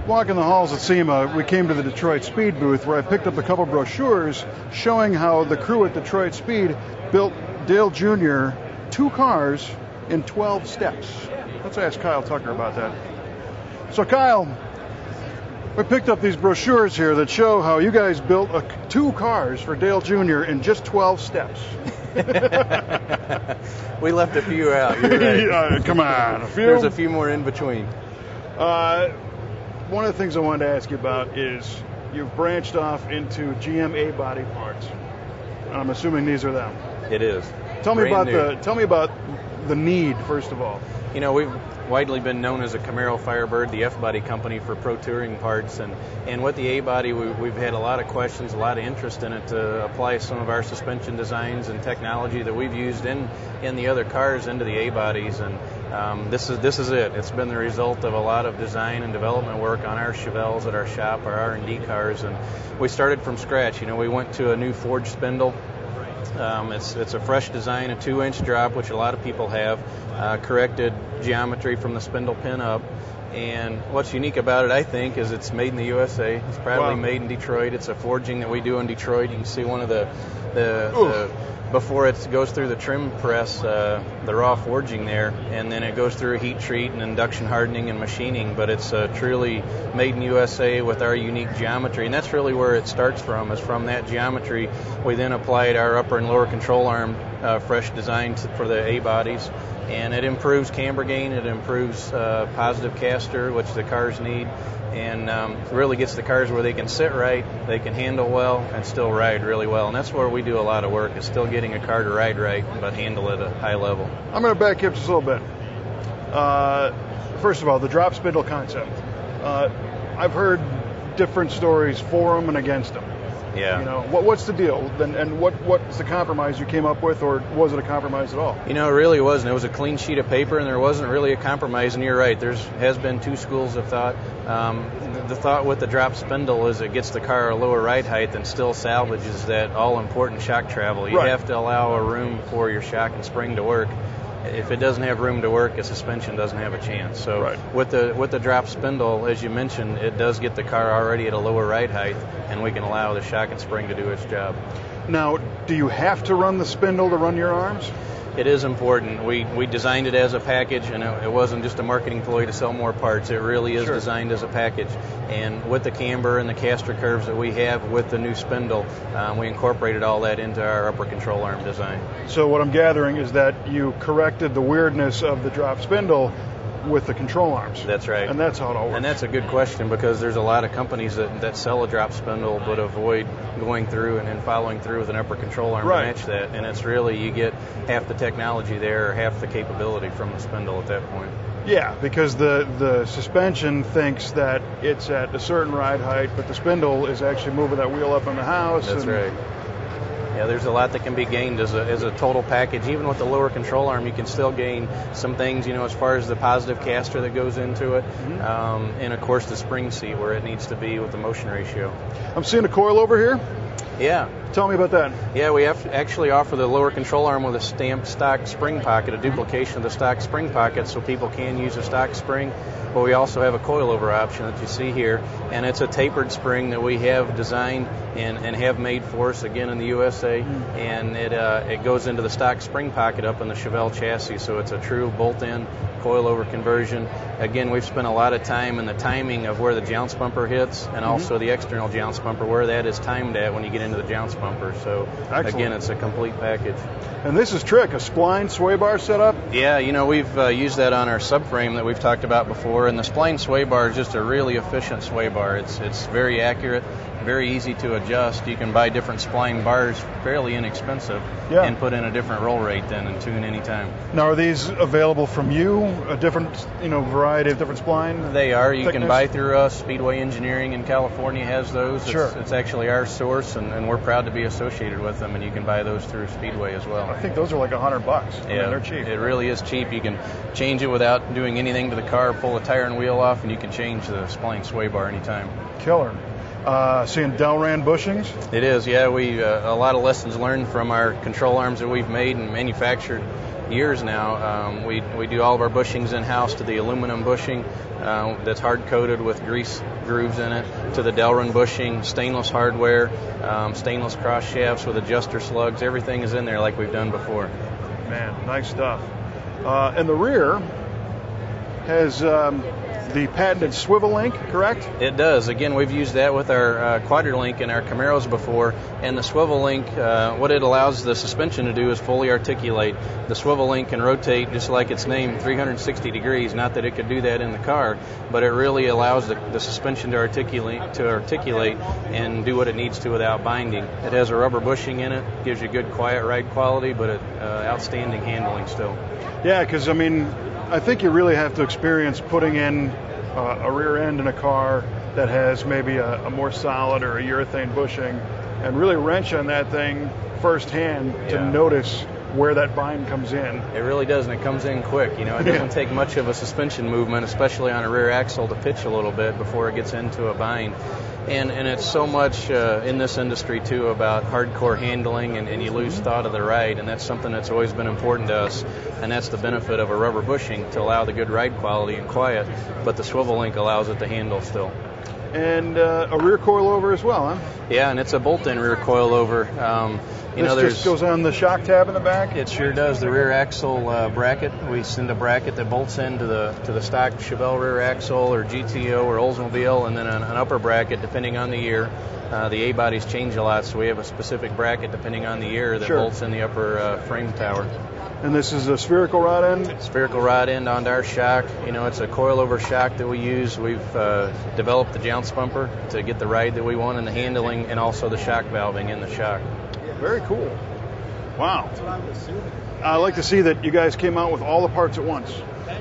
Walking the halls at SEMA, we came to the Detroit Speed booth where I picked up a couple brochures showing how the crew at Detroit Speed built Dale Jr. 2 cars in 12 steps. Let's ask Kyle Tucker about that. So Kyle, we picked up these brochures here that show how you guys built 2 cars for Dale Jr. in just 12 steps. We left a few out. You're right. Come on, a few? There's a few more in between. One of the things I wanted to ask you about is you've branched off into GM A-body parts. I'm assuming these are them. It is. Tell me about the need, first of all. You know, we've widely been known as a Camaro Firebird, the F-body company for pro touring parts, and with the A-body, we've had a lot of questions, a lot of interest in it to apply some of our suspension designs and technology that we've used in the other cars into the A-bodies, and this is it. It's been the result of a lot of design and development work on our Chevelles at our shop, our R&D cars, and we started from scratch. You know, we went to a new forged spindle. It's a fresh design, a 2-inch drop, which a lot of people have, corrected geometry from the spindle pin up. And what's unique about it, I think, is it's made in the USA. It's proudly made in Detroit. It's a forging that we do in Detroit. You can see one of the before it goes through the trim press, the raw forging there, and then it goes through a heat treat and induction hardening and machining. But it's truly made in USA with our unique geometry, and that's really where it starts from. Is from that geometry, we then applied our upper and lower control arm fresh design for the A bodies, and it improves camber gain, it improves positive caster, which the cars need, and really gets the cars where they can sit right, they can handle well, and still ride really well. And that's where we do a lot of work, is still getting a car to ride right, but handle at a high level. I'm going to back you up just a little bit. First of all, the drop spindle concept. I've heard different stories for them and against them. Yeah. You know, what's the deal? And what's the compromise you came up with, or was it a compromise at all? You know, it really wasn't. It was a clean sheet of paper, and there wasn't really a compromise. And you're right. There has been 2 schools of thought. The thought with the drop spindle is it gets the car a lower ride height and still salvages that all-important shock travel. You have to allow a room for your shock and spring to work. If it doesn't have room to work, a suspension doesn't have a chance. So with the drop spindle, as you mentioned, it does get the car already at a lower ride height, and we can allow the shock and spring to do its job. Now, do you have to run the spindle to run your arms? It is important. We designed it as a package, and it wasn't just a marketing ploy to sell more parts. It really is designed as a package. And with the camber and the caster curves that we have with the new spindle, we incorporated all that into our upper control arm design. So what I'm gathering is that you corrected the weirdness of the drop spindle with the control arms. That's right. And that's how it all works. And that's a good question, because there's a lot of companies that sell a drop spindle but avoid going through and following through with an upper control arm to match that. And it's really, you get half the technology there, or half the capability from the spindle at that point. Yeah, because the suspension thinks that it's at a certain ride height, but the spindle is actually moving that wheel up in the house. That's right. Yeah, there's a lot that can be gained as a total package. Even with the lower control arm, you can still gain some things, you know, as far as the positive caster that goes into it, and of course the spring seat where it needs to be with the motion ratio. I'm seeing a coilover here. Yeah. Tell me about that. Yeah, we actually offer the lower control arm with a stamped stock spring pocket, a duplication of the stock spring pocket, so people can use a stock spring. But we also have a coilover option that you see here, and it's a tapered spring that we have designed and have made for us, again, in the USA, and it goes into the stock spring pocket up in the Chevelle chassis, so it's a true bolt-in coilover conversion. Again, we've spent a lot of time in the timing of where the jounce bumper hits, and also the external jounce bumper, where that is timed at when you get into the jounce bumper. So again, it's a complete package. And this is trick, a spline sway bar setup? Yeah, you know, we've used that on our subframe that we've talked about before, and the spline sway bar is just a really efficient sway bar. It's very accurate, very easy to adjust. You can buy different spline bars, fairly inexpensive, and put in a different roll rate then and tune anytime. Now, are these available from you? A different, variety of different spline? They are. You can buy through us. Speedway Engineering in California has those. It's actually our source, and we're proud to be associated with them, and you can buy those through Speedway as well. I think those are like $100. I mean, they're cheap. It really is cheap. You can change it without doing anything to the car, pull the tire and wheel off, and you can change the spline sway bar anytime. Killer. Seeing Delran bushings? It is, yeah. We a lot of lessons learned from our control arms that we've made and manufactured years now. We do all of our bushings in-house, to the aluminum bushing that's hard-coated with grease grooves in it, to the Delrin bushing, stainless hardware, stainless cross shafts with adjuster slugs. Everything is in there like we've done before. Man, nice stuff. And the rear has the patented swivel link, correct? It does. Again, we've used that with our Quadrolink and our Camaros before. And the swivel link, what it allows the suspension to do is fully articulate. The swivel link can rotate, just like its name, 360 degrees. Not that it could do that in the car, but it really allows the suspension to articulate and do what it needs to without binding. It has a rubber bushing in it, gives you good quiet ride quality, but outstanding handling still. Yeah, because I mean, I think you really have to experience putting in a rear end in a car that has maybe a more solid or a urethane bushing, and really wrench on that thing firsthand to notice where that bind comes in. It really does, and it comes in quick. It doesn't take much of a suspension movement, especially on a rear axle, to pitch a little bit before it gets into a bind. And it's so much in this industry, too, about hardcore handling, and you lose thought of the ride, and that's something that's always been important to us, and that's the benefit of a rubber bushing, to allow the good ride quality and quiet, but the swivel link allows it to handle still. And a rear coilover as well, huh? Yeah, and it's a bolt-in rear coilover. This just goes on the shock tab in the back? It sure does. The rear axle bracket, we send a bracket that bolts into the stock Chevelle rear axle or GTO or Oldsmobile, and then an upper bracket depending on the year. The A-bodies change a lot, so we have a specific bracket depending on the year that bolts in the upper frame tower. And this is a spherical rod end? Spherical rod end onto our shock. It's a coilover shock that we use. We've developed the jounce bumper to get the ride that we want and the handling, and also the shock valving in the shock. Very cool. Wow. I like to see that you guys came out with all the parts at once.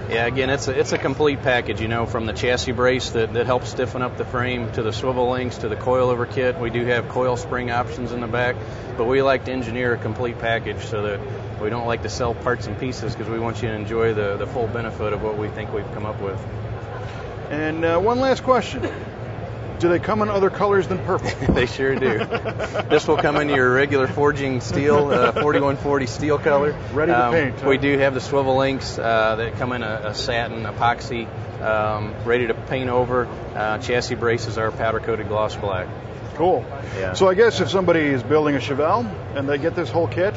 Yeah, again, it's a complete package, from the chassis brace that helps stiffen up the frame, to the swivel links, to the coilover kit. We do have coil spring options in the back, but we like to engineer a complete package so that we don't like to sell parts and pieces, because we want you to enjoy the full benefit of what we think we've come up with. And one last question. Do they come in other colors than purple? They sure do. This will come in your regular forging steel, 4140 steel color. Ready to paint. Huh? We do have the swivel links that come in a satin epoxy, ready to paint over. Chassis braces are powder-coated gloss black. Cool. Yeah. So I guess if somebody is building a Chevelle and they get this whole kit,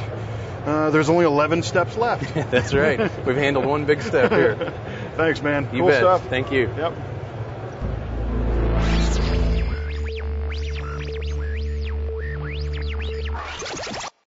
there's only 11 steps left. That's right. We've handled one big step here. Thanks, man. You cool bet. stuff. Thank you. Yep.